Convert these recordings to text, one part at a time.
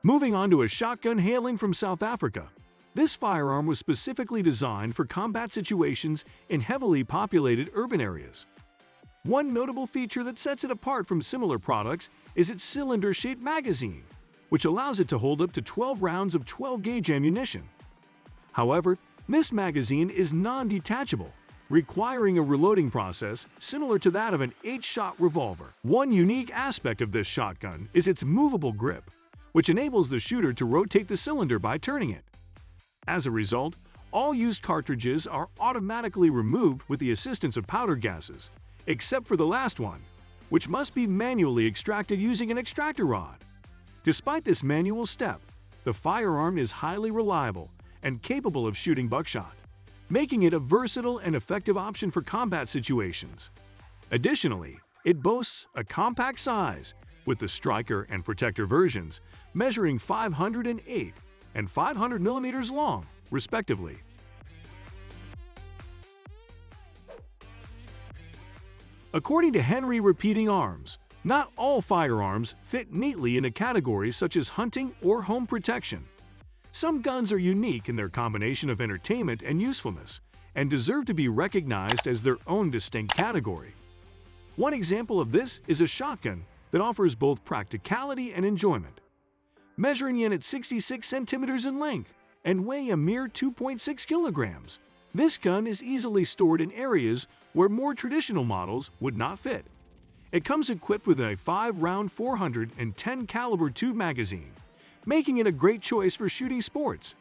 Moving on to a shotgun hailing from South Africa. This firearm was specifically designed for combat situations in heavily populated urban areas. One notable feature that sets it apart from similar products is its cylinder-shaped magazine, which allows it to hold up to 12 rounds of 12-gauge ammunition. However, this magazine is non-detachable, requiring a reloading process similar to that of an 8-shot revolver. One unique aspect of this shotgun is its movable grip, which enables the shooter to rotate the cylinder by turning it. As a result, all used cartridges are automatically removed with the assistance of powder gases, except for the last one, which must be manually extracted using an extractor rod. Despite this manual step, the firearm is highly reliable and capable of shooting buckshot, making it a versatile and effective option for combat situations. Additionally, it boasts a compact size, with the Striker and Protector versions measuring 508 and 500 millimeters long, respectively. According to Henry Repeating Arms, not all firearms fit neatly into categories such as hunting or home protection. Some guns are unique in their combination of entertainment and usefulness, and deserve to be recognized as their own distinct category. One example of this is a shotgun that offers both practicality and enjoyment. Measuring in at 66 centimeters in length and weighing a mere 2.6 kilograms, this gun is easily stored in areas where more traditional models would not fit. It comes equipped with a 5-round 410 caliber tube magazine, making it a great choice for shooting sports.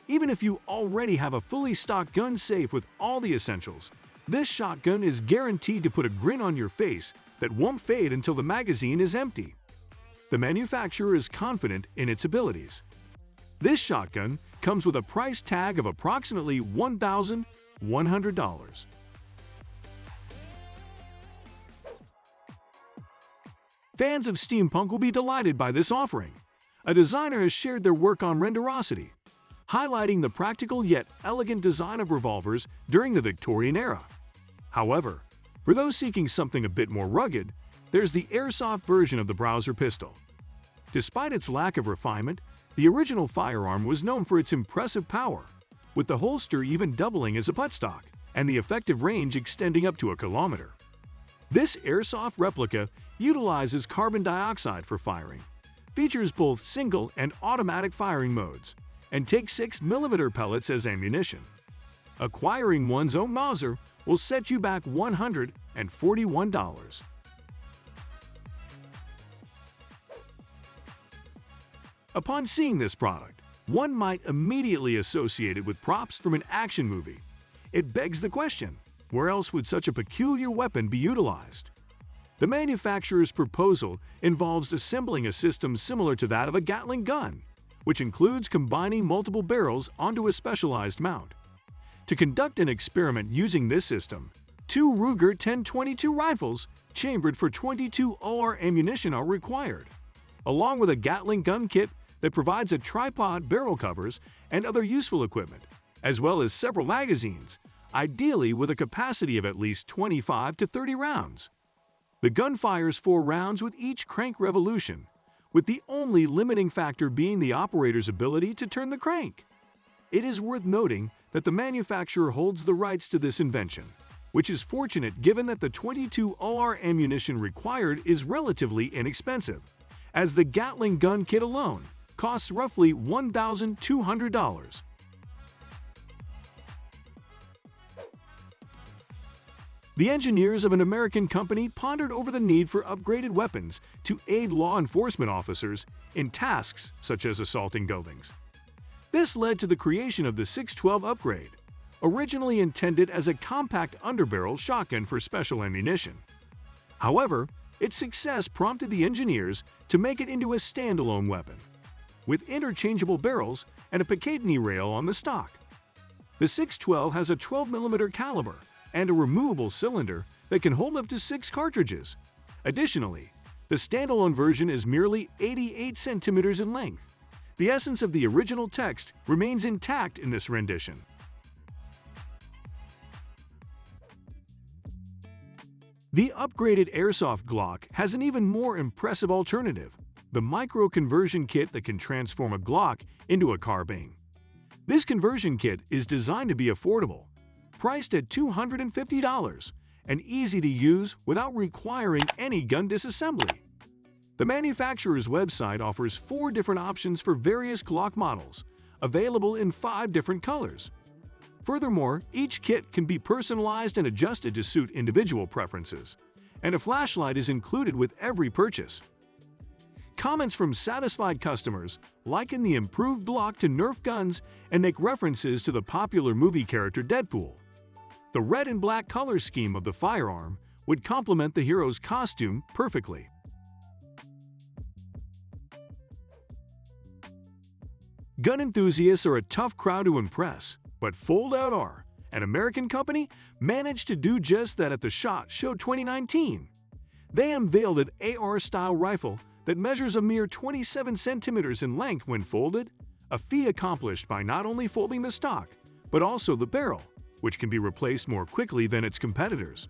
Even if you already have a fully stocked gun safe with all the essentials, this shotgun is guaranteed to put a grin on your face that won't fade until the magazine is empty. The manufacturer is confident in its abilities. This shotgun comes with a price tag of approximately $1,100. Fans of Steampunk will be delighted by this offering. A designer has shared their work on Renderosity, highlighting the practical yet elegant design of revolvers during the Victorian era. However, for those seeking something a bit more rugged, there's the airsoft version of the Browser pistol. Despite its lack of refinement, the original firearm was known for its impressive power, with the holster even doubling as a buttstock and the effective range extending up to a kilometer. This airsoft replica utilizes carbon dioxide for firing, features both single and automatic firing modes, and takes 6mm pellets as ammunition. Acquiring one's own Mauser will set you back $141. Upon seeing this product, one might immediately associate it with props from an action movie. It begs the question, where else would such a peculiar weapon be utilized? The manufacturer's proposal involves assembling a system similar to that of a Gatling gun, which includes combining multiple barrels onto a specialized mount. To conduct an experiment using this system, 2 Ruger 1022 rifles chambered for 22 OR ammunition are required, along with a Gatling gun kit that provides a tripod, barrel covers, and other useful equipment, as well as several magazines, ideally with a capacity of at least 25 to 30 rounds. The gun fires 4 rounds with each crank revolution, with the only limiting factor being the operator's ability to turn the crank. It is worth noting that the manufacturer holds the rights to this invention, which is fortunate given that the 22 OR ammunition required is relatively inexpensive, as the Gatling gun kit alone costs roughly $1,200. The engineers of an American company pondered over the need for upgraded weapons to aid law enforcement officers in tasks such as assaulting buildings. This led to the creation of the 612 upgrade, originally intended as a compact underbarrel shotgun for special ammunition. However, its success prompted the engineers to make it into a standalone weapon, with interchangeable barrels and a Picatinny rail on the stock. The 612 has a 12mm caliber and a removable cylinder that can hold up to 6 cartridges. Additionally, the standalone version is merely 88 centimeters in length. The essence of the original text remains intact in this rendition. The upgraded airsoft Glock has an even more impressive alternative, the micro-conversion kit that can transform a Glock into a carbine. This conversion kit is designed to be affordable, priced at $250, and easy to use without requiring any gun disassembly. The manufacturer's website offers 4 different options for various Glock models, available in 5 different colors. Furthermore, each kit can be personalized and adjusted to suit individual preferences, and a flashlight is included with every purchase. Comments from satisfied customers liken the improved Glock to Nerf guns and make references to the popular movie character Deadpool. The red and black color scheme of the firearm would complement the hero's costume perfectly. Gun enthusiasts are a tough crowd to impress, but FoldAR, an American company, managed to do just that at the SHOT Show 2019. They unveiled an AR-style rifle that measures a mere 27 centimeters in length when folded, a feat accomplished by not only folding the stock, but also the barrel, which can be replaced more quickly than its competitors.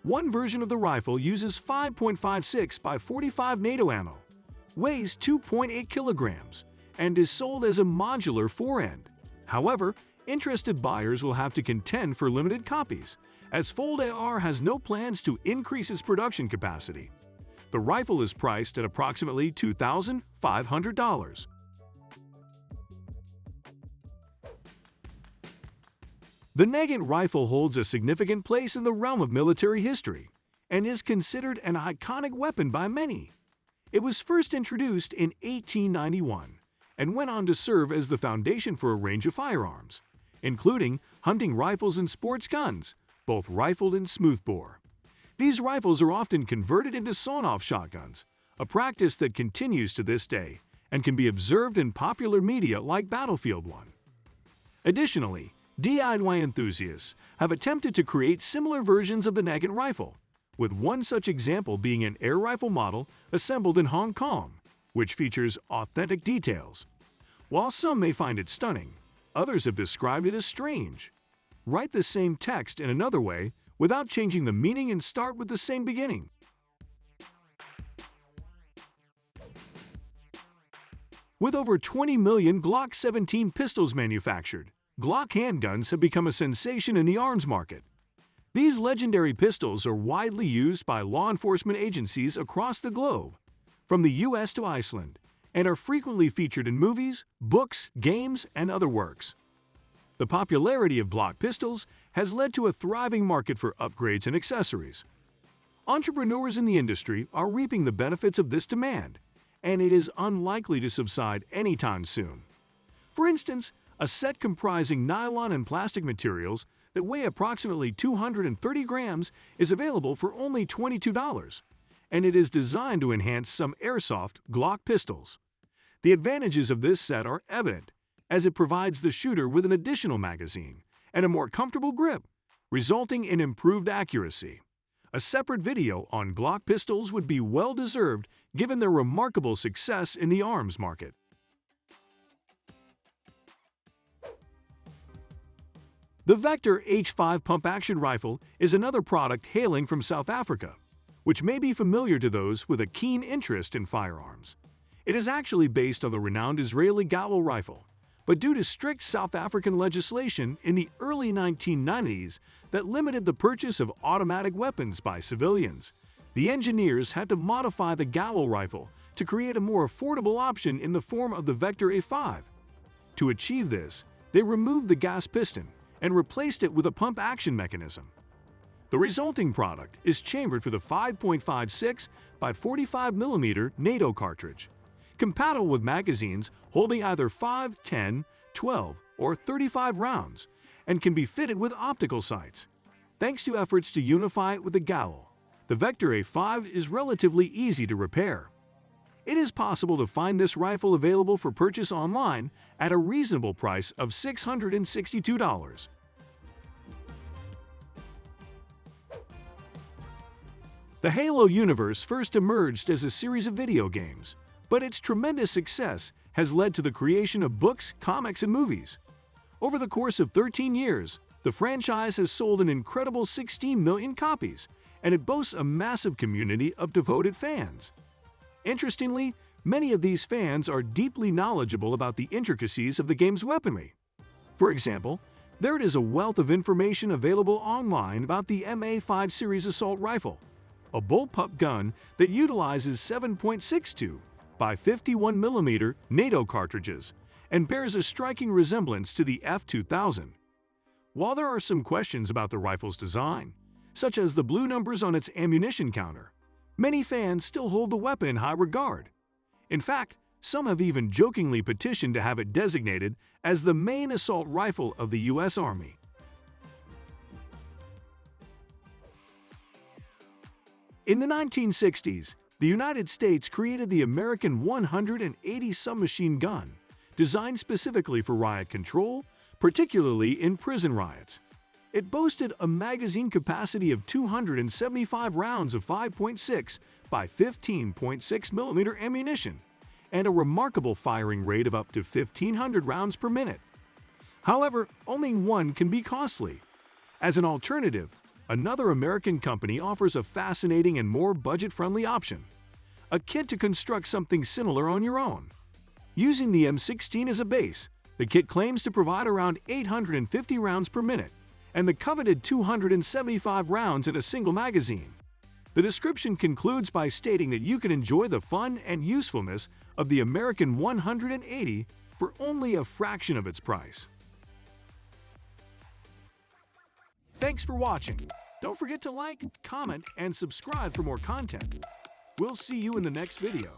One version of the rifle uses 5.56 by 45 NATO ammo, weighs 2.8 kilograms, and is sold as a modular forend. However, interested buyers will have to contend for limited copies, as FoldAR has no plans to increase its production capacity. The rifle is priced at approximately $2,500. The Nagant rifle holds a significant place in the realm of military history and is considered an iconic weapon by many. It was first introduced in 1891 and went on to serve as the foundation for a range of firearms, including hunting rifles and sports guns, both rifled and smoothbore. These rifles are often converted into sawn-off shotguns, a practice that continues to this day and can be observed in popular media like Battlefield 1. Additionally, DIY enthusiasts have attempted to create similar versions of the Nagant rifle, with one such example being an air rifle model assembled in Hong Kong, which features authentic details. While some may find it stunning, others have described it as strange. Write the same text in another way without changing the meaning and start with the same beginning. With over 20 million Glock 17 pistols manufactured, Glock handguns have become a sensation in the arms market. These legendary pistols are widely used by law enforcement agencies across the globe, from the US to Iceland, and are frequently featured in movies, books, games, and other works. The popularity of Glock pistols has led to a thriving market for upgrades and accessories. Entrepreneurs in the industry are reaping the benefits of this demand, and it is unlikely to subside anytime soon. For instance, a set comprising nylon and plastic materials that weigh approximately 230 grams is available for only $22, and it is designed to enhance some airsoft Glock pistols. The advantages of this set are evident, as it provides the shooter with an additional magazine and a more comfortable grip, resulting in improved accuracy. A separate video on Glock pistols would be well-deserved given their remarkable success in the arms market. The VEKTOR H5 pump-action rifle is another product hailing from South Africa, which may be familiar to those with a keen interest in firearms. It is actually based on the renowned Israeli Galil rifle, but due to strict South African legislation in the early 1990s that limited the purchase of automatic weapons by civilians, the engineers had to modify the Galil rifle to create a more affordable option in the form of the VEKTOR A5. To achieve this, they removed the gas piston and replaced it with a pump-action mechanism. The resulting product is chambered for the 5.56 by 45 mm NATO cartridge, compatible with magazines holding either 5, 10, 12, or 35 rounds, and can be fitted with optical sights. Thanks to efforts to unify it with the Galil, the VEKTOR A5 is relatively easy to repair. It is possible to find this rifle available for purchase online at a reasonable price of $662. The Halo universe first emerged as a series of video games, but its tremendous success has led to the creation of books, comics, and movies. Over the course of 13 years, the franchise has sold an incredible 16 million copies, and it boasts a massive community of devoted fans. Interestingly, Many of these fans are deeply knowledgeable about the intricacies of the game's weaponry. For example, there is a wealth of information available online about the MA5 series assault rifle, a bullpup gun that utilizes 7.62 by 51mm NATO cartridges and bears a striking resemblance to the F2000. While there are some questions about the rifle's design, such as the blue numbers on its ammunition counter, many fans still hold the weapon in high regard. In fact, some have even jokingly petitioned to have it designated as the main assault rifle of the U.S. Army. In the 1960s, the United States created the American 180 submachine gun, designed specifically for riot control, particularly in prison riots. It boasted a magazine capacity of 275 rounds of 5.6 by 15.6mm ammunition and a remarkable firing rate of up to 1,500 rounds per minute. However, only one can be costly. As an alternative, another American company offers a fascinating and more budget-friendly option: a kit to construct something similar on your own. Using the M16 as a base, the kit claims to provide around 850 rounds per minute and the coveted 275 rounds in a single magazine. The description concludes by stating that you can enjoy the fun and usefulness of the American 180 for only a fraction of its price. Thanks for watching. Don't forget to like, comment, and subscribe for more content. We'll see you in the next video.